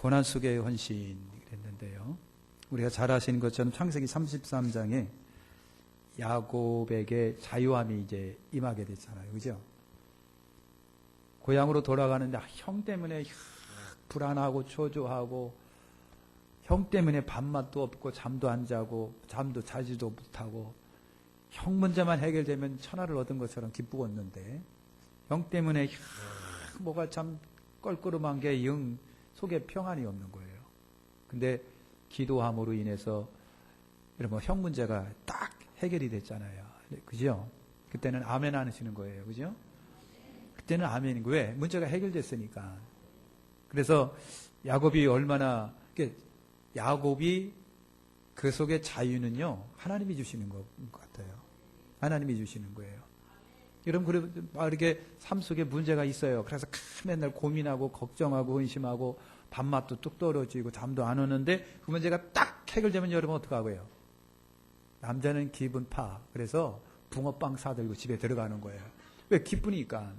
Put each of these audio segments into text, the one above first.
고난 속의 헌신 그랬는데요. 우리가 잘 아시는 것처럼 창세기 33장에 야곱에게 자유함이 이제 임하게 됐잖아요. 그죠? 고향으로 돌아가는데 형 때문에 불안하고 초조하고 형 때문에 밥맛도 없고 잠도 안 자고 잠도 자지도 못하고 형 문제만 해결되면 천하를 얻은 것처럼 기쁘었는데 형 때문에 뭐가 참 껄끄름한 게 영 속에 평안이 없는 거예요. 근데 기도함으로 인해서 여러분 형 문제가 딱 해결이 됐잖아요. 그죠? 그때는 아멘 안 하시는 거예요. 그죠? 그때는 아멘인 거예요. 왜? 문제가 해결됐으니까. 그래서 야곱이 얼마나 야곱이 그 속에 자유는요 하나님이 주시는 것 같아요. 하나님이 주시는 거예요. 여러분 이렇게 삶 속에 문제가 있어요. 그래서 맨날 고민하고 걱정하고 의심하고 밥맛도 뚝 떨어지고 잠도 안 오는데 그 문제가 딱 해결되면 여러분 어떡하고요? 남자는 기분 파. 그래서 붕어빵 사들고 집에 들어가는 거예요. 왜? 기쁘니까.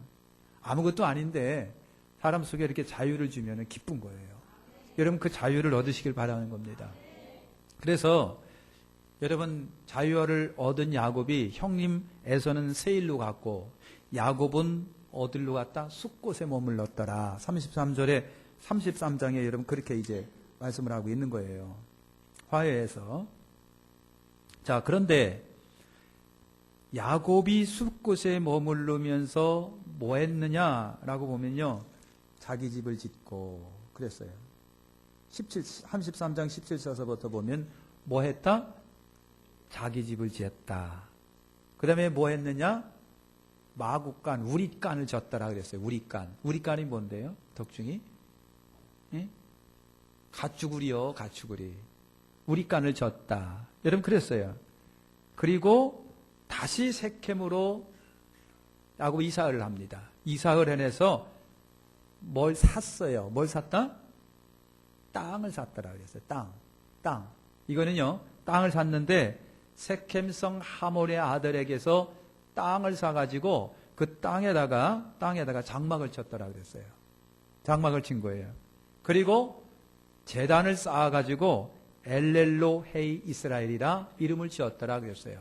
아무것도 아닌데 사람 속에 이렇게 자유를 주면 기쁜 거예요. 여러분 그 자유를 얻으시길 바라는 겁니다. 그래서 여러분 자유를 얻은 야곱이 형님 에서는 세일로 갔고 야곱은 어디로 갔다? 숲곳에 머물렀더라. 33장에 여러분 그렇게 이제 말씀을 하고 있는 거예요. 화해에서. 자, 그런데 야곱이 숲곳에 머무르면서 뭐 했느냐라고 보면요. 자기 집을 짓고 그랬어요. 33장 17절서부터 보면 뭐 했다? 자기 집을 지었다. 그 다음에 뭐 했느냐? 마구간, 우리간을 졌더라 그랬어요. 우리간. 우리간이 뭔데요? 덕중이? 예? 가축우리요, 가축우리. 우리간을 졌다. 여러분 그랬어요. 그리고 다시 세켐으로 야곱 이삭을 합니다. 이삭을 해내서 뭘 샀어요. 뭘 샀다? 땅을 샀더라 그랬어요. 땅. 이거는요, 땅을 샀는데 세켐성 하몰의 아들에게서 땅을 사가지고 그 땅에다가 장막을 쳤더라 그랬어요. 장막을 친 거예요. 그리고 제단을 쌓아가지고 엘렐로 헤이 이스라엘이라 이름을 지었더라 그랬어요.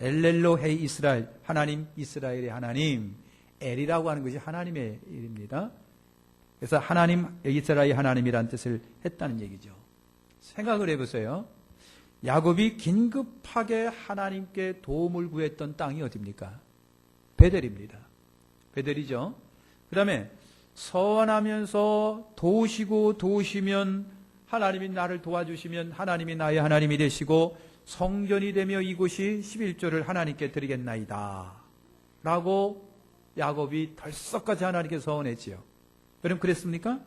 엘렐로 헤이 이스라엘, 하나님 이스라엘의 하나님. 엘이라고 하는 것이 하나님의 일입니다. 그래서 하나님, 이스라엘 하나님이라는 뜻을 했다는 얘기죠. 생각을 해보세요. 야곱이 긴급하게 하나님께 도움을 구했던 땅이 어디입니까? 베델입니다. 베델이죠. 그 다음에 선하면서 도우시면 하나님이 나를 도와주시면 하나님이 나의 하나님이 되시고 성전이 되며 이곳이 11조를 하나님께 드리겠나이다 라고 야곱이 덜썩까지 하나님께 서원했지요. 여러분 그랬습니까?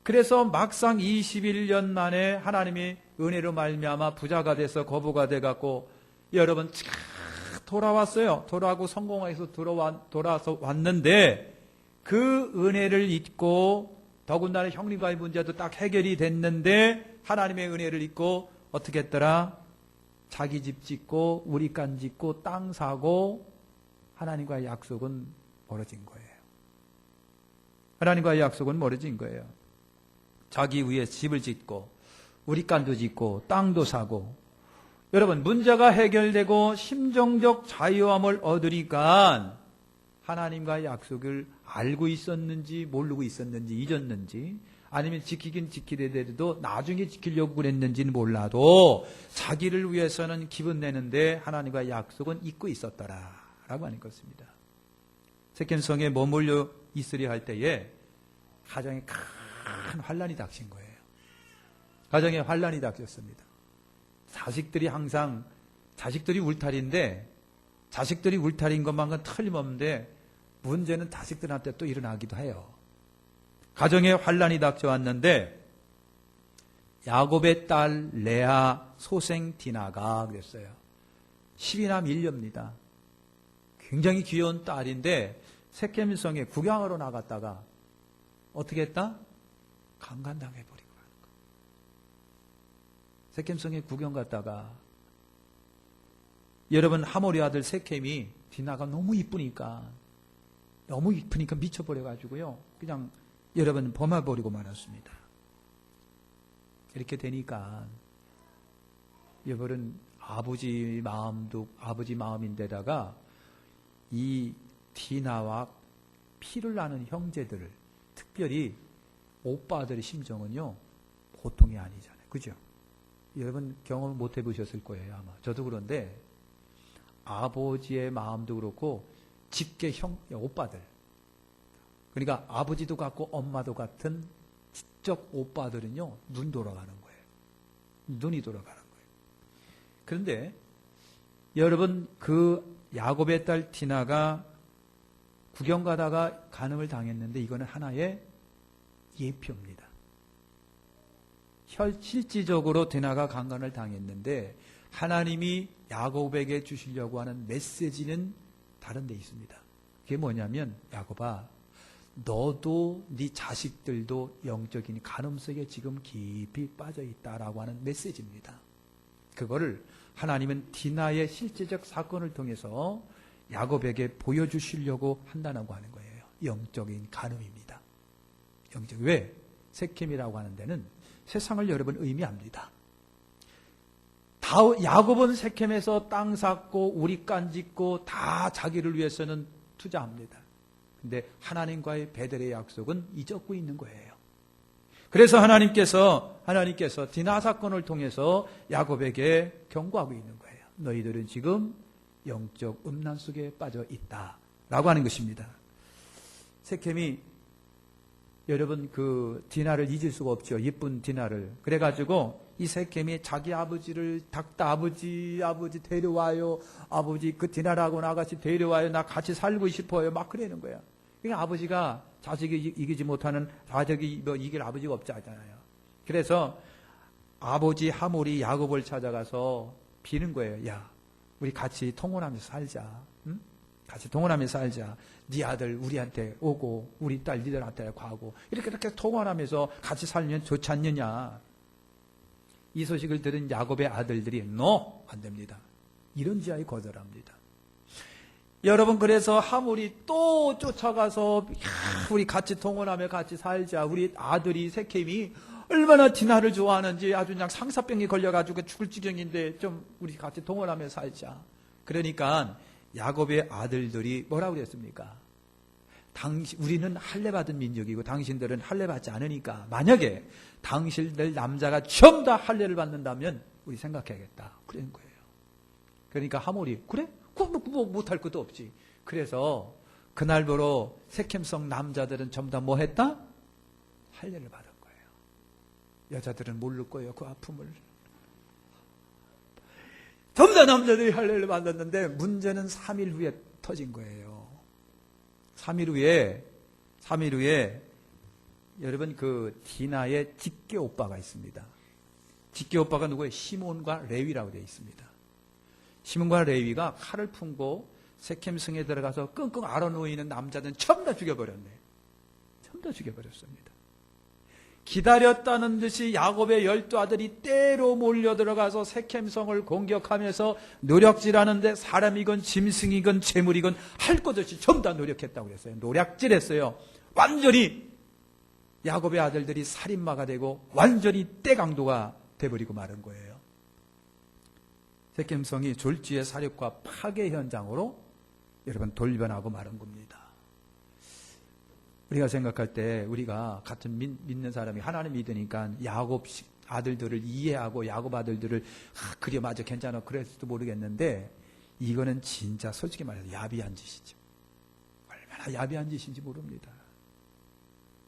그래서 막상 21년 만에 하나님이 은혜로 말미암아 부자가 돼서 거부가 돼갖고 여러분 돌아왔어요. 돌아오고 성공해서 돌아서 왔는데 그 은혜를 잊고 더군다나 형님과의 문제도 딱 해결이 됐는데 하나님의 은혜를 잊고 어떻게 했더라? 자기 집 짓고 우리간 짓고 땅 사고 하나님과의 약속은 멀어진 거예요. 하나님과의 약속은 멀어진 거예요. 자기 위에 집을 짓고 우리간도 짓고 땅도 사고 여러분 문제가 해결되고 심정적 자유함을 얻으니까 하나님과의 약속을 알고 있었는지 모르고 있었는지 잊었는지 아니면 지키긴 지키려도 나중에 지키려고 그랬는지는 몰라도 자기를 위해서는 기분 내는데 하나님과의 약속은 잊고 있었더라라고 하는 것입니다. 세겜성에 머물러 있으려 할 때에 가정에 큰 환란이 닥친 거예요. 가정에 환란이 닥쳤습니다. 자식들이 울타리인데 자식들이 울타리인 것만은 틀림없는데 문제는 자식들한테 또 일어나기도 해요. 가정에 환란이 닥쳐왔는데 야곱의 딸 레아 소생 디나가 그랬어요. 12남 1녀입니다. 굉장히 귀여운 딸인데 세겜성에 구경하러 나갔다가 어떻게 했다? 강간당해버리고 가는 거예요. 세겜성에 구경 갔다가 여러분 하모리 아들 세겜이 디나가 너무 이쁘니까 미쳐버려가지고요. 그냥 여러분 범해버리고 말았습니다. 이렇게 되니까 여러분 아버지 마음인데다가 이 디나와 피를 나는 형제들을, 특별히 오빠들의 심정은요 보통이 아니잖아요. 그죠? 여러분 경험 못 해보셨을 거예요 아마. 저도 그런데 아버지의 마음도 그렇고 직계 오빠들, 그러니까 아버지도 같고 엄마도 같은 지적 오빠들은요 눈 돌아가는 거예요. 눈이 돌아가는 거예요. 그런데 여러분 그 야곱의 딸 디나가 구경 가다가 간음을 당했는데 이거는 하나의 예표입니다. 실질적으로 디나가 강간을 당했는데 하나님이 야곱에게 주시려고 하는 메시지는 다른 데 있습니다. 그게 뭐냐면 야곱아, 너도 네 자식들도 영적인 간음 속에 지금 깊이 빠져 있다라고 하는 메시지입니다. 그거를 하나님은 디나의 실제적 사건을 통해서 야곱에게 보여주시려고 한다고 하는 거예요. 영적인 간음입니다. 왜? 세켐이라고 하는 데는 세상을 여러분 의미합니다. 야곱은 세켐에서 땅 샀고 우리 간 짓고 다 자기를 위해서는 투자합니다. 근데 하나님과의 베델의 약속은 잊었고 있는 거예요. 그래서 하나님께서 디나 사건을 통해서 야곱에게 경고하고 있는 거예요. 너희들은 지금 영적 음란 속에 빠져 있다라고 하는 것입니다. 세켐이 여러분 그 디나를 잊을 수가 없죠. 예쁜 디나를. 그래가지고 이 세켐이 자기 아버지를 닥다 아버지 데려와요. 아버지 그 디나라고는 아가씨 데려와요. 나 같이 살고 싶어요. 막 그러는 거야. 그러니까 아버지가 자식이 이기지 못하는 자식이 이길 아버지가 없잖아요. 그래서 아버지 하몰이 야곱을 찾아가서 비는 거예요. 야, 우리 같이 통혼하면서 살자. 응? 같이 통혼하면서 살자. 네 아들 우리한테 오고 우리 딸 니들한테 가고 이렇게 통혼하면서 같이 살면 좋지 않느냐. 이 소식을 들은 야곱의 아들들이 안 됩니다. 이런지하에 거절합니다. 여러분 그래서 하몰이 또 쫓아가서 우리 같이 통혼하며 같이 살자. 우리 아들이 세켐이 얼마나 디나를 좋아하는지 아주 그냥 상사병이 걸려가지고 죽을 지경인데 좀 우리 같이 통혼하며 살자. 그러니까 야곱의 아들들이 뭐라고 그랬습니까? 우리는 할례받은 민족이고 당신들은 할례받지 않으니까 만약에 당신들 남자가 전부 다 할례를 받는다면 우리 생각해야겠다. 그런 거예요. 그러니까 하몰이 그래? 뭐 못할 것도 없지. 그래서 그날부로 세켐성 남자들은 전부 다 뭐 했다? 할례를 받은 거예요. 여자들은 모를 거예요. 그 아픔을. 전부 다 남자들이 할례를 받았는데 문제는 3일 후에 터진 거예요. 3일 후에 여러분 그 디나의 직계 오빠가 있습니다. 직계 오빠가 누구예요? 시몬과 레위라고 되어 있습니다. 시몬과 레위가 칼을 품고 세켐 성에 들어가서 끙끙 앓아누이는 남자들은 전부 다 죽여버렸네. 전부 다 죽여버렸습니다. 기다렸다는 듯이 야곱의 12아들이 때로 몰려들어가서 세켐성을 공격하면서 노력질하는데 사람이건 짐승이건 재물이건 할 것 없이 전부 다 노력했다고 그랬어요. 노략질했어요. 완전히 야곱의 아들들이 살인마가 되고 완전히 떼강도가 돼버리고 마른 거예요. 세켐성이 졸지의 사륙과 파괴 현장으로 여러분 돌변하고 마른 겁니다. 우리가 생각할 때 우리가 같은 믿는 사람이 하나님 믿으니까 야곱 아들들을 이해하고 야곱 아들들을 그래 맞아 괜찮아 그랬을지도 모르겠는데 이거는 진짜 솔직히 말해서 야비한 짓이죠. 얼마나 야비한 짓인지 모릅니다.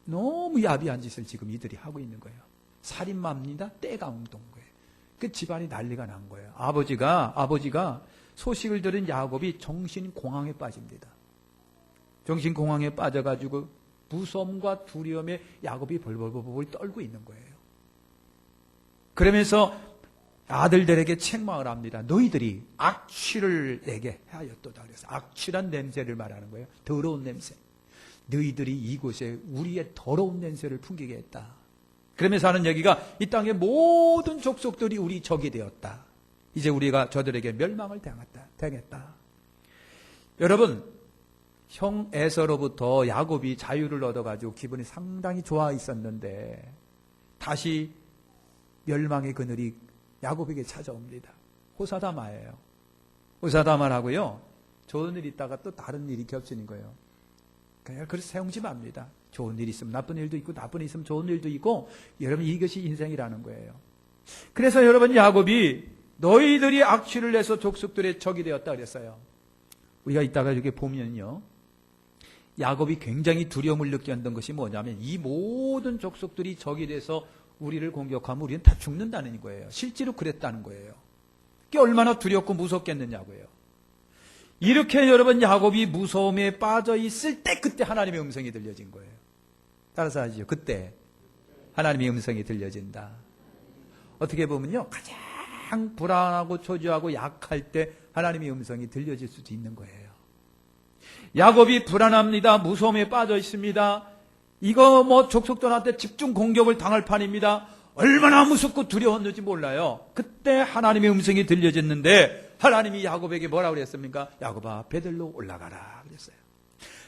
너무 야비한 짓을 지금 이들이 하고 있는 거예요. 살인마입니다. 떼강동 거예요. 그 집안이 난리가 난 거예요. 아버지가 소식을 들은 야곱이 정신공황에 빠집니다. 정신공황에 빠져가지고 무서움과 두려움에 야곱이 벌벌벌 떨고 있는 거예요. 그러면서 아들들에게 책망을 합니다. 너희들이 악취를 내게 하였도다. 그래서 악취란 냄새를 말하는 거예요. 더러운 냄새. 너희들이 이곳에 우리의 더러운 냄새를 풍기게 했다. 그러면서 하는 얘기가 이 땅의 모든 족속들이 우리 적이 되었다. 이제 우리가 저들에게 멸망을 당했다. 여러분, 형 에서로부터 야곱이 자유를 얻어가지고 기분이 상당히 좋아 있었는데 다시 멸망의 그늘이 야곱에게 찾아옵니다. 호사다마예요. 호사다마라고요. 좋은 일 있다가 또 다른 일이 겹치는 거예요. 그냥 그래서 세우지 맙니다. 좋은 일 있으면 나쁜 일도 있고 나쁜 일 있으면 좋은 일도 있고 여러분 이것이 인생이라는 거예요. 그래서 여러분 야곱이 너희들이 악취를 내서 족속들의 적이 되었다 그랬어요. 우리가 이따가 이렇게 보면요. 야곱이 굉장히 두려움을 느꼈던 것이 뭐냐면 이 모든 족속들이 적이 돼서 우리를 공격하면 우리는 다 죽는다는 거예요. 실제로 그랬다는 거예요. 그게 얼마나 두렵고 무섭겠느냐고요. 이렇게 여러분 야곱이 무서움에 빠져 있을 때 그때 하나님의 음성이 들려진 거예요. 따라서 하죠. 그때 하나님의 음성이 들려진다. 어떻게 보면요. 가장 불안하고 초조하고 약할 때 하나님의 음성이 들려질 수도 있는 거예요. 야곱이 불안합니다. 무서움에 빠져 있습니다. 이거 족속들한테 집중 공격을 당할 판입니다. 얼마나 무섭고 두려웠는지 몰라요. 그때 하나님의 음성이 들려졌는데 하나님이 야곱에게 뭐라고 그랬습니까? 야곱아, 베델로 올라가라 그랬어요.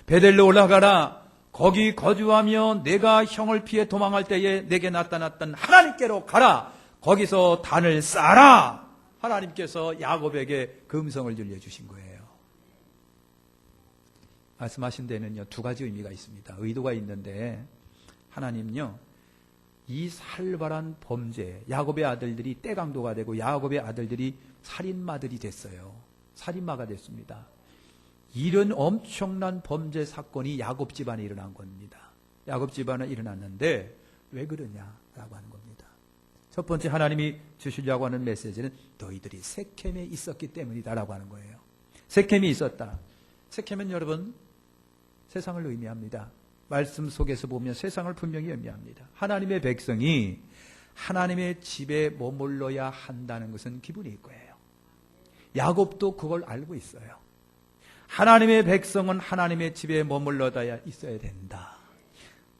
베델로 올라가라. 거기 거주하며 내가 형을 피해 도망할 때에 내게 나타났던 하나님께로 가라. 거기서 단을 쌓아라. 하나님께서 야곱에게 그 음성을 들려주신 거예요. 말씀하신 데는요, 두 가지 의미가 있습니다. 의도가 있는데 하나님요, 이 살벌한 범죄, 야곱의 아들들이 떼강도가 되고 야곱의 아들들이 살인마들이 됐어요. 살인마가 됐습니다. 이런 엄청난 범죄 사건이 야곱 집안에 일어난 겁니다. 야곱 집안에 일어났는데 왜 그러냐라고 하는 겁니다. 첫 번째 하나님이 주시려고 하는 메시지는 너희들이 세켐에 있었기 때문이다라고 하는 거예요. 세켐이 있었다. 세켐은 여러분 세상을 의미합니다. 말씀 속에서 보면 세상을 분명히 의미합니다. 하나님의 백성이 하나님의 집에 머물러야 한다는 것은 기분일 거예요. 야곱도 그걸 알고 있어요. 하나님의 백성은 하나님의 집에 머물러야 있어야 된다.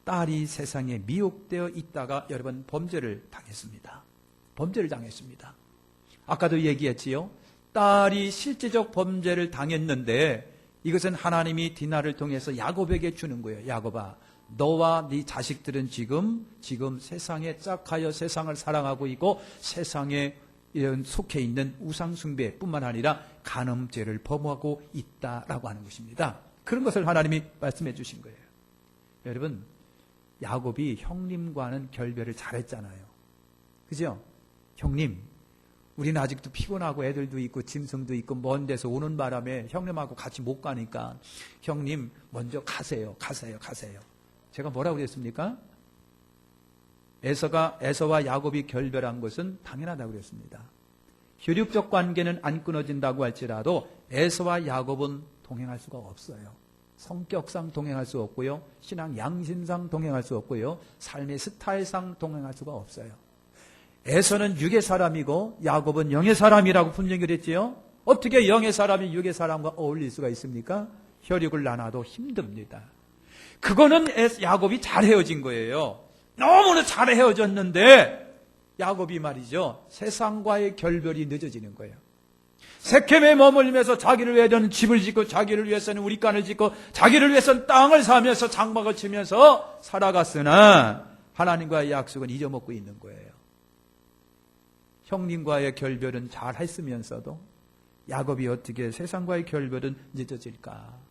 딸이 세상에 미혹되어 있다가 여러분 범죄를 당했습니다. 범죄를 당했습니다. 아까도 얘기했지요. 딸이 실제적 범죄를 당했는데 이것은 하나님이 디나를 통해서 야곱에게 주는 거예요. 야곱아, 너와 네 자식들은 지금 세상에 짝하여 세상을 사랑하고 있고 세상에 이런 속해 있는 우상숭배뿐만 아니라 간음죄를 범하고 있다라고 하는 것입니다. 그런 것을 하나님이 말씀해 주신 거예요. 여러분, 야곱이 형님과는 결별을 잘했잖아요. 그죠? 형님, 우리는 아직도 피곤하고 애들도 있고 짐승도 있고 먼 데서 오는 바람에 형님하고 같이 못 가니까 형님 먼저 가세요. 제가 뭐라고 그랬습니까? 에서와 야곱이 결별한 것은 당연하다고 그랬습니다. 혈육적 관계는 안 끊어진다고 할지라도 에서와 야곱은 동행할 수가 없어요. 성격상 동행할 수 없고요. 신앙 양심상 동행할 수 없고요. 삶의 스타일상 동행할 수가 없어요. 에서는 육의 사람이고 야곱은 영의 사람이라고 분명히 그랬지요. 어떻게 영의 사람이 육의 사람과 어울릴 수가 있습니까? 혈육을 나눠도 힘듭니다. 그거는 야곱이 잘 헤어진 거예요. 너무나 잘 헤어졌는데 야곱이 말이죠. 세상과의 결별이 늦어지는 거예요. 세켐에 머물면서 자기를 위해서는 집을 짓고 자기를 위해서는 우리간을 짓고 자기를 위해서는 땅을 사면서 장막을 치면서 살아갔으나 하나님과의 약속은 잊어먹고 있는 거예요. 형님과의 결별은 잘 했으면서도 야곱이 어떻게 세상과의 결별은 늦어질까?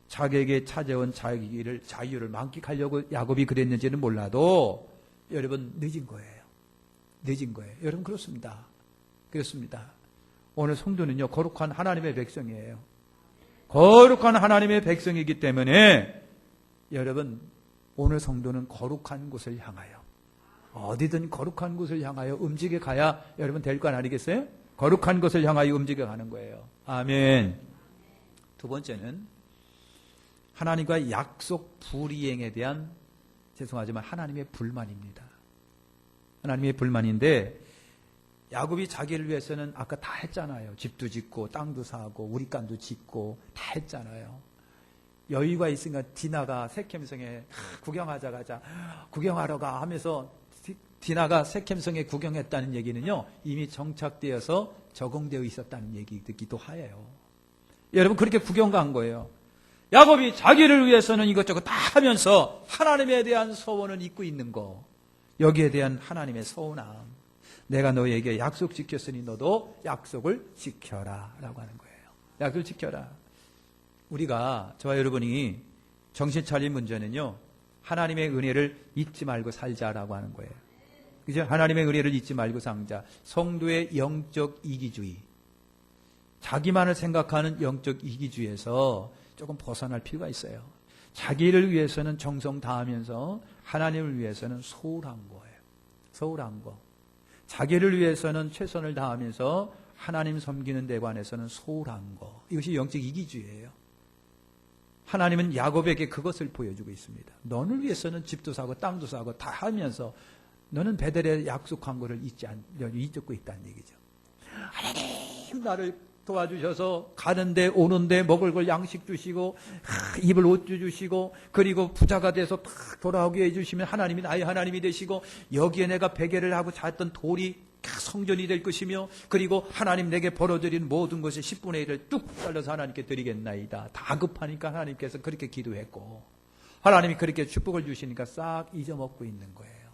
자기에게 찾아온 자유를 만끽하려고 야곱이 그랬는지는 몰라도 여러분 늦은 거예요. 여러분 그렇습니다. 오늘 성도는요 거룩한 하나님의 백성이에요. 거룩한 하나님의 백성이기 때문에 여러분 오늘 성도는 거룩한 곳을 향하여 어디든 거룩한 곳을 향하여 움직여 가야 여러분 될 거 아니겠어요? 거룩한 곳을 향하여 움직여 가는 거예요. 아멘. 두 번째는 하나님과의 약속 불이행에 대한 죄송하지만 하나님의 불만입니다. 하나님의 불만인데 야곱이 자기를 위해서는 아까 다 했잖아요. 집도 짓고 땅도 사고 우리간도 짓고 다 했잖아요. 여유가 있으니까 디나가 세켐성에 구경하러 가 하면서 디나가 세켐성에 구경했다는 얘기는요. 이미 정착되어서 적응되어 있었다는 얘기이기도 해요. 여러분 그렇게 구경 간 거예요. 야곱이 자기를 위해서는 이것저것 다 하면서 하나님에 대한 소원은 잊고 있는 거. 여기에 대한 하나님의 서운함. 내가 너에게 약속 지켰으니 너도 약속을 지켜라 라고 하는 거예요. 약속을 지켜라. 우리가, 저와 여러분이 정신 차린 문제는요, 하나님의 은혜를 잊지 말고 살자라고 하는 거예요. 그죠? 하나님의 은혜를 잊지 말고 살자. 성도의 영적 이기주의, 자기만을 생각하는 영적 이기주의에서 조금 벗어날 필요가 있어요. 자기를 위해서는 정성 다하면서 하나님을 위해서는 소홀한 거예요. 소홀한 거. 자기를 위해서는 최선을 다하면서 하나님 섬기는 데 관해서는 소홀한 거. 이것이 영적 이기주의예요. 하나님은 야곱에게 그것을 보여주고 있습니다. 너를 위해서는 집도 사고 땅도 사고 다 하면서 너는 베델에 약속한 것을 잊고 있다는 얘기죠. 하나님 나를 도와주셔서 가는데 오는데 먹을 걸 양식 주시고 입을 옷 주시고 그리고 부자가 돼서 탁 돌아오게 해주시면 하나님이 나의 하나님이 되시고 여기에 내가 베개를 하고 잤던 돌이 성전이 될 것이며 그리고 하나님 내게 벌어들인 모든 것의 10분의 1을 뚝 잘라서 하나님께 드리겠나이다. 다급하니까 하나님께서 그렇게 기도했고 하나님이 그렇게 축복을 주시니까 싹 잊어먹고 있는 거예요.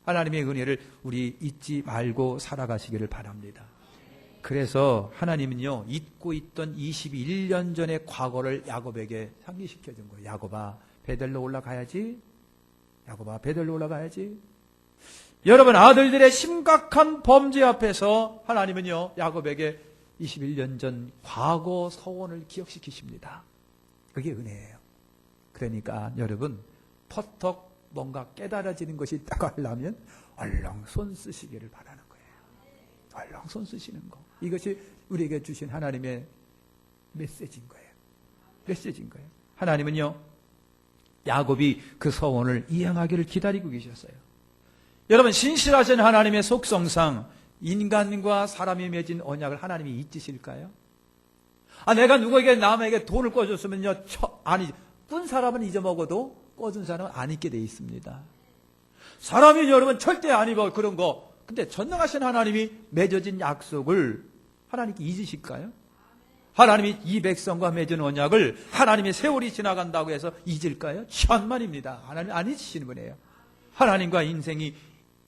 하나님의 은혜를 우리 잊지 말고 살아가시기를 바랍니다. 그래서 하나님은요, 잊고 있던 21년 전의 과거를 야곱에게 상기시켜 준 거예요. 야곱아, 베델로 올라가야지. 야곱아, 베델로 올라가야지. 여러분, 아들들의 심각한 범죄 앞에서 하나님은요, 야곱에게 21년 전 과거 서원을 기억시키십니다. 그게 은혜예요. 그러니까 여러분, 퍼덕 뭔가 깨달아지는 것이 있다고 하려면 얼렁 손 쓰시기를 바라는 거예요. 얼렁 손 쓰시는 거. 이것이 우리에게 주신 하나님의 메시지인 거예요. 메시지인 거예요. 하나님은요, 야곱이 그 서원을 이행하기를 기다리고 계셨어요. 여러분, 신실하신 하나님의 속성상 인간과 사람이 맺은 언약을 하나님이 잊으실까요? 내가 누구에게 남에게 돈을 꿔줬으면요, 꾼 사람은 잊어먹어도 꿔준 사람은 안 잊게 돼 있습니다. 사람이 여러분 절대 안 잊어 그런 거. 근데 전능하신 하나님이 맺어진 약속을 하나님께 잊으실까요? 하나님이 이 백성과 맺은 언약을 하나님의 세월이 지나간다고 해서 잊을까요? 천만입니다. 하나님 안 잊으시는 분이에요. 하나님과 인생이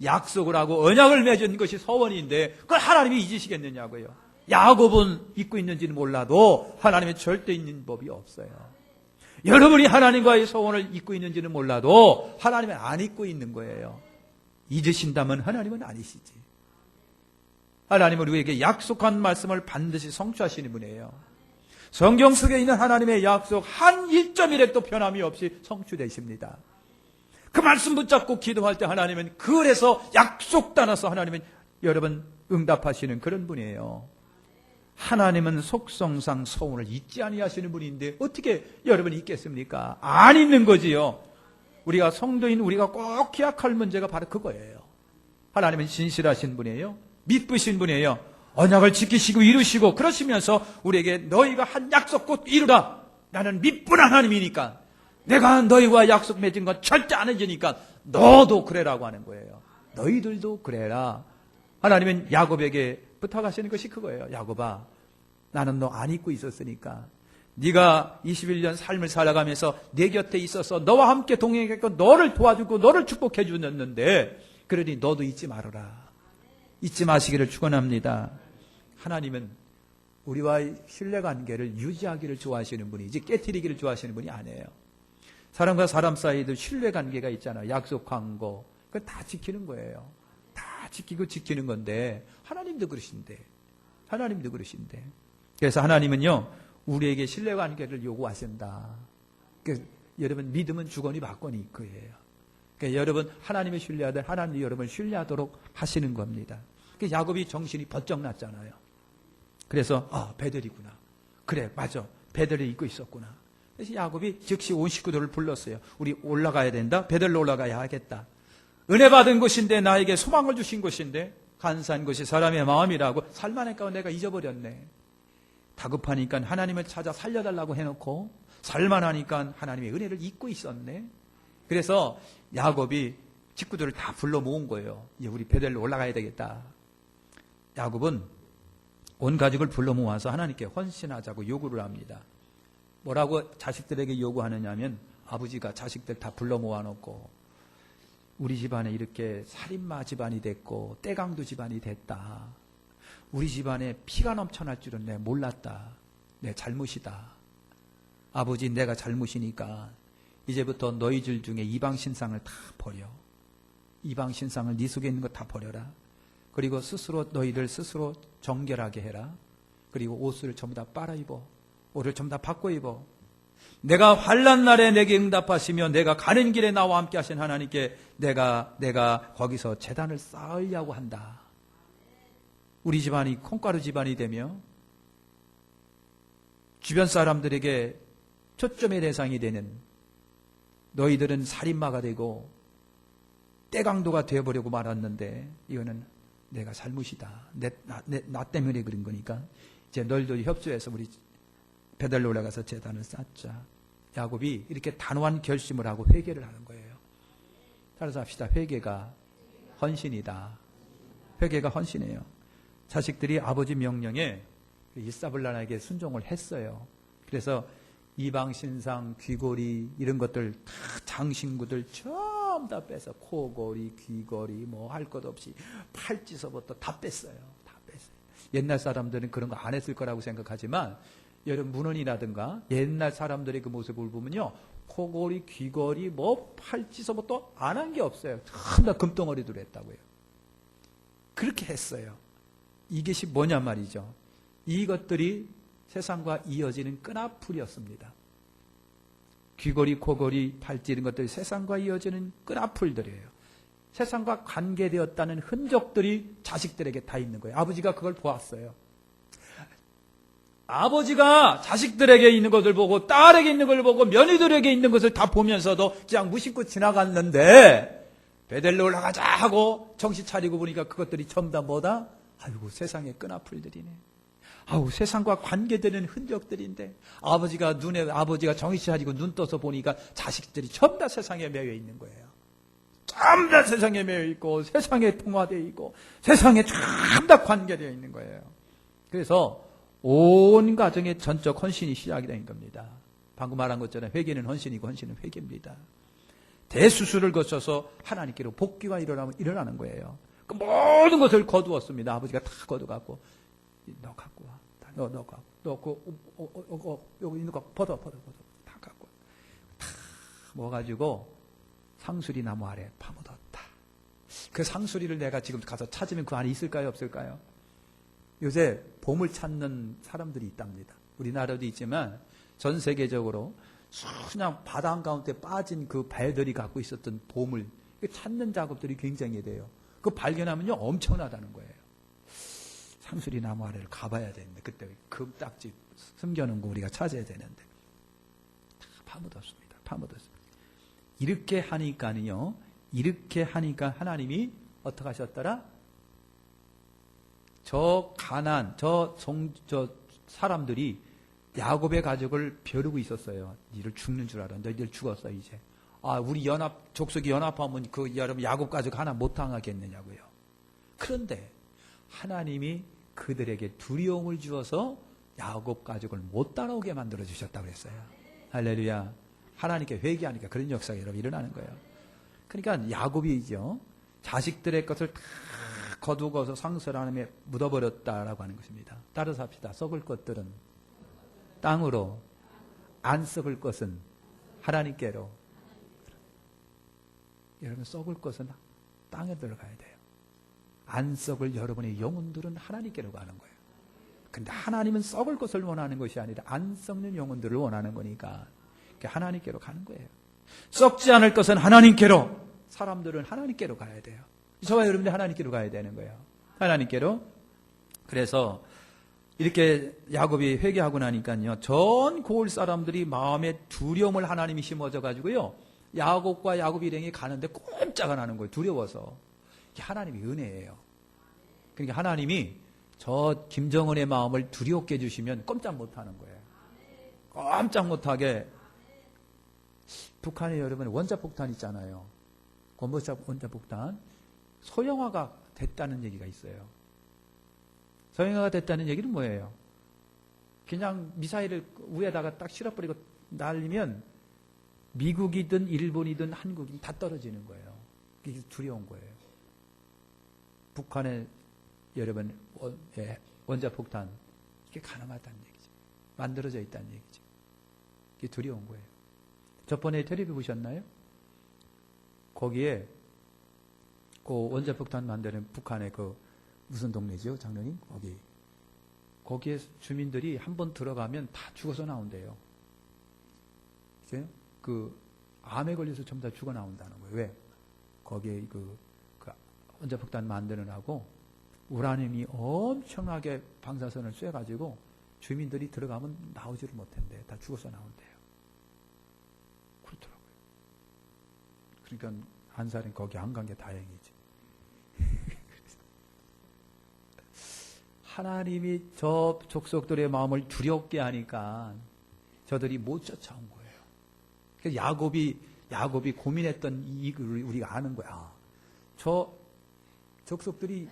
약속을 하고 언약을 맺은 것이 서원인데 그걸 하나님이 잊으시겠느냐고요. 야곱은 잊고 있는지는 몰라도 하나님의 절대 잊는 법이 없어요. 여러분이 하나님과의 서원을 잊고 있는지는 몰라도 하나님은 안 잊고 있는 거예요. 잊으신다면 하나님은 아니시지. 하나님은 우리에게 약속한 말씀을 반드시 성취하시는 분이에요. 성경 속에 있는 하나님의 약속 한 1.1획도 변함이 없이 성취되십니다. 그 말씀 붙잡고 기도할 때 하나님은 그래서 약속 따라서 하나님은 여러분 응답하시는 그런 분이에요. 하나님은 속성상 서원을 잊지 아니하시는 분인데 어떻게 여러분이 잊겠습니까? 안 잊는 거지요. 우리가 성도인 우리가 꼭 기억할 문제가 바로 그거예요. 하나님은 진실하신 분이에요. 믿으신 분이에요. 언약을 지키시고 이루시고 그러시면서 우리에게 너희가 한 약속 꼭 이루라. 나는 믿부는 하나님이니까 내가 너희와 약속 맺은 건 절대 안 잊으니까 너도 그래라고 하는 거예요. 너희들도 그래라. 하나님은 야곱에게 부탁하시는 것이 그거예요. 야곱아, 나는 너 안 잊고 있었으니까 네가 21년 삶을 살아가면서 내 곁에 있어서 너와 함께 동행했고 너를 도와주고 너를 축복해 주었는데 그러니 너도 잊지 말아라. 잊지 마시기를 축원합니다. 하나님은 우리와의 신뢰관계를 유지하기를 좋아하시는 분이지 깨트리기를 좋아하시는 분이 아니에요. 사람과 사람 사이에도 신뢰관계가 있잖아요. 약속한 거 그거 다 지키는 거예요. 다 지키고 지키는 건데 하나님도 그러신데 그래서 하나님은요 우리에게 신뢰관계를 요구하신다. 그러니까 여러분 믿음은 주거니 받거니 그예요. 그러니까 여러분 하나님을 신뢰하든 하나님이 여러분을 신뢰하도록 하시는 겁니다. 그러니까 야곱이 정신이 번쩍 났잖아요. 그래서 베델이구나. 그래 맞아. 베델에 있고 있었구나. 그래서 야곱이 즉시 온 식구들을 불렀어요. 우리 올라가야 된다. 베델로 올라가야 하겠다. 은혜 받은 곳인데 나에게 소망을 주신 곳인데 간사한 것이 사람의 마음이라고 살만할까 내가 잊어버렸네. 다급하니까 하나님을 찾아 살려달라고 해놓고 살만하니까 하나님의 은혜를 잊고 있었네. 그래서 야곱이 식구들을 다 불러 모은 거예요. 이제 우리 베델로 올라가야 되겠다. 야곱은 온 가족을 불러 모아서 하나님께 헌신하자고 요구를 합니다. 뭐라고 자식들에게 요구하느냐 하면 아버지가 자식들 다 불러 모아놓고 우리 집안에 이렇게 살인마 집안이 됐고 떼강도 집안이 됐다. 우리 집안에 피가 넘쳐날 줄은 내가 몰랐다. 내 잘못이다. 아버지, 내가 잘못이니까 이제부터 너희들 중에 이방신상을 다 버려. 이방신상을 네 속에 있는 거 다 버려라. 그리고 스스로 너희들 스스로 정결하게 해라. 그리고 옷을 전부 다 빨아입어. 옷을 전부 다 바꿔 입어. 내가 환난 날에 내게 응답하시며 내가 가는 길에 나와 함께 하신 하나님께 내가 거기서 제단을 쌓으려고 한다. 우리 집안이 콩가루 집안이 되며 주변 사람들에게 초점의 대상이 되는, 너희들은 살인마가 되고 떼강도가 되어버리고 말았는데 이거는 내가 잘못이다. 나 때문에 그런 거니까 이제 너희도 협조해서 우리 베델로 올라가서 제단을 쌓자. 야곱이 이렇게 단호한 결심을 하고 회개를 하는 거예요. 따라서 합시다. 회개가 헌신이다. 회개가 헌신이에요. 자식들이 아버지 명령에 일사불란하게 순종을 했어요. 그래서 이방신상, 귀걸이 이런 것들 다 장신구들 전부 다 빼서 코걸이, 귀걸이 뭐 할 것 없이 팔찌서부터 다 뺐어요. 다 뺐어요. 옛날 사람들은 그런 거 안 했을 거라고 생각하지만 여러분 문헌이라든가 옛날 사람들의 그 모습을 보면요, 코걸이, 귀걸이 뭐 팔찌서부터 안 한 게 없어요. 전부 다 금덩어리들로 했다고요. 그렇게 했어요. 이것이 뭐냐 말이죠. 이것들이 세상과 이어지는 끈앞풀이었습니다. 귀걸이, 코걸이, 팔찌 이런 것들이 세상과 이어지는 끈앞풀들이에요. 세상과 관계되었다는 흔적들이 자식들에게 다 있는 거예요. 아버지가 그걸 보았어요. 아버지가 자식들에게 있는 것을 보고 딸에게 있는 것을 보고 며느리들에게 있는 것을 다 보면서도 그냥 무심코 지나갔는데 베델로 올라가자 하고 정신 차리고 보니까 그것들이 전부 다 뭐다? 아이고, 세상의 끈앞풀들이네. 아우, 세상과 관계되는 흔적들인데 아버지가 정신 차리고 눈 떠서 보니까 자식들이 전부 다 세상에 매여 있는 거예요. 전부 다 세상에 매여 있고 세상에 통화되어 있고 세상에 전부 다 관계되어 있는 거예요. 그래서 온 가정의 전적 헌신이 시작이 된 겁니다. 방금 말한 것처럼 회개는 헌신이고 헌신은 회개입니다. 대수술을 거쳐서 하나님께로 복귀가 일어나는 거예요. 그 모든 것을 거두었습니다. 아버지가 다 거두갖고 너 갖고 와. 너 갖고. 여기 있는 거 벗어. 다 갖고 와. 다 모아가지고 상수리 나무 아래 파묻었다. 그 상수리를 내가 지금 가서 찾으면 그 안에 있을까요? 없을까요? 요새 보물 찾는 사람들이 있답니다. 우리나라도 있지만 전 세계적으로 그냥 바다 한가운데 빠진 그 배들이 갖고 있었던 보물, 찾는 작업들이 굉장히 돼요. 그 발견하면요 엄청나다는 거예요. 상수리 나무 아래를 가봐야 되는데 그때 금딱지 숨겨놓은 거 우리가 찾아야 되는데 다 파묻었습니다. 이렇게 하니까요. 이렇게 하니까 하나님이 어떻게 하셨더라? 저 사람들이 야곱의 가족을 벼르고 있었어요. 니를 죽는 줄 알아. 너희들 죽었어 이제. 우리 족속이 연합하면 그 여러분 야곱 가족 하나 못 당하겠느냐고요. 그런데 하나님이 그들에게 두려움을 주어서 야곱 가족을 못 따라오게 만들어 주셨다고 그랬어요. 할렐루야. 하나님께 회개하니까 그런 역사가 여러분 일어나는 거예요. 그러니까 야곱이죠. 자식들의 것을 다 거두고서 상설 안에 묻어버렸다라고 하는 것입니다. 따라서 합시다. 썩을 것들은 땅으로, 안 썩을 것은 하나님께로. 여러분, 썩을 것은 땅에 들어가야 돼요. 안 썩을 여러분의 영혼들은 하나님께로 가는 거예요. 근데 하나님은 썩을 것을 원하는 것이 아니라 안 썩는 영혼들을 원하는 거니까 하나님께로 가는 거예요. 썩지 않을 것은 하나님께로, 사람들은 하나님께로 가야 돼요. 저와 여러분들 하나님께로 가야 되는 거예요. 하나님께로. 그래서 이렇게 야곱이 회개하고 나니까요, 전 고을 사람들이 마음에 두려움을 하나님이 심어져 가지고요, 야곱과 야곱 일행이 가는데 꼼짝을 하는 거예요. 두려워서. 이게 하나님의 은혜예요. 그러니까 하나님이 저 김정은의 마음을 두렵게 해주시면 꼼짝 못하는 거예요. 꼼짝 못하게. 북한에 여러분 원자폭탄 있잖아요. 원자폭탄. 소형화가 됐다는 얘기가 있어요. 소형화가 됐다는 얘기는 뭐예요? 그냥 미사일을 위에다가 딱 실어버리고 날리면 미국이든 일본이든 한국이든 다 떨어지는 거예요. 이게 두려운 거예요. 북한의 여러분 원자폭탄 이게 가능하다는 얘기죠. 만들어져 있다는 얘기죠. 이게 두려운 거예요. 저번에 텔레비 보셨나요? 거기에 그 원자폭탄 만드는 북한의 그 무슨 동네죠, 장로님? 거기에 주민들이 한번 들어가면 다 죽어서 나온대요. 이제 그 암에 걸려서 전부 다 죽어 나온다는 거예요. 왜? 거기에 그 원자폭탄 만드느라고 우라늄이 엄청나게 방사선을 쐬가지고 주민들이 들어가면 나오지를 못한대. 다 죽어서 나온대요. 그렇더라고요. 그러니까 한 살은 거기 안 간 게 다행이지. 하나님이 저 족속들의 마음을 두렵게 하니까 저들이 못 쫓아온 거예요. 그래서 야곱이 고민했던 이익을 우리가 아는 거야. 저 족속들이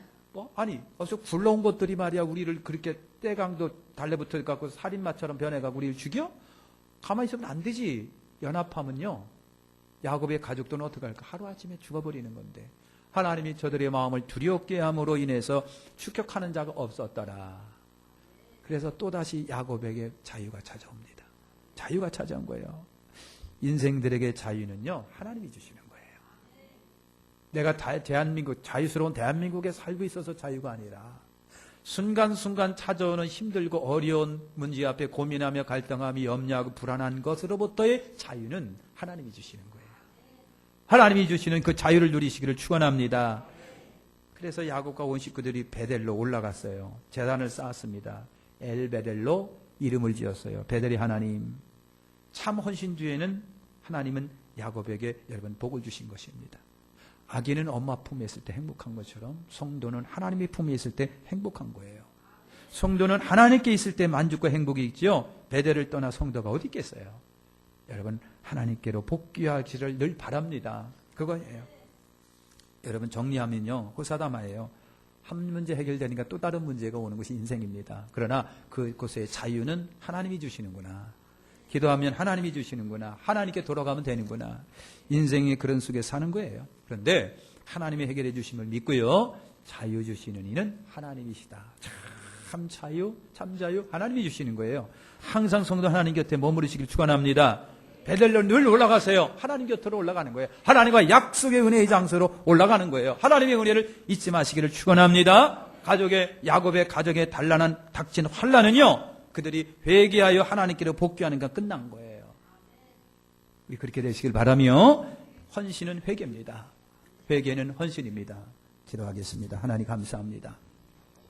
어서 굴러온 것들이 말이야 우리를 그렇게 떼강도 달래붙어 갖고 살인마처럼 변해가고 우리를 죽여? 가만히 있으면 안 되지. 연합하면요. 야곱의 가족들은 어떻게 할까? 하루아침에 죽어버리는 건데. 하나님이 저들의 마음을 두렵게 함으로 인해서 추격하는 자가 없었더라. 그래서 또다시 야곱에게 자유가 찾아옵니다. 자유가 찾아온 거예요. 인생들에게 자유는요, 하나님이 주시는 거예요. 내가 자유스러운 대한민국에 살고 있어서 자유가 아니라 순간순간 찾아오는 힘들고 어려운 문제 앞에 고민하며 갈등하며 염려하고 불안한 것으로부터의 자유는 하나님이 주시는 거예요. 하나님이 주시는 그 자유를 누리시기를 축원합니다. 그래서 야곱과 온 식구들이 베델로 올라갔어요. 제단을 쌓았습니다. 엘베델로 이름을 지었어요. 베델이 하나님. 참 헌신 뒤에는 하나님은 야곱에게 여러분 복을 주신 것입니다. 아기는 엄마 품에 있을 때 행복한 것처럼 성도는 하나님의 품에 있을 때 행복한 거예요. 성도는 하나님께 있을 때 만족과 행복이 있죠. 베델을 떠나 성도가 어디 있겠어요. 여러분 하나님께로 복귀하기를 늘 바랍니다. 그거예요. 여러분 정리하면요. 호사다마예요. 한 문제 해결되니까 또 다른 문제가 오는 것이 인생입니다. 그러나 그곳의 자유는 하나님이 주시는구나. 기도하면 하나님이 주시는구나. 하나님께 돌아가면 되는구나. 인생의 그런 속에 사는 거예요. 그런데 하나님이 해결해 주심을 믿고요. 자유 주시는 이는 하나님이시다. 참 자유, 참 자유 하나님이 주시는 거예요. 항상 성도 하나님 곁에 머무르시길 축원합니다. 베델로 늘 올라가세요. 하나님 곁으로 올라가는 거예요. 하나님과 약속의 은혜의 장소로 올라가는 거예요. 하나님의 은혜를 잊지 마시기를 축원합니다. 야곱의 가족에 단란한 닥친 환난은요. 그들이 회개하여 하나님께로 복귀하는 건 끝난 거예요. 우리 그렇게 되시길 바라며 헌신은 회개입니다. 회개는 헌신입니다. 기도하겠습니다. 하나님 감사합니다.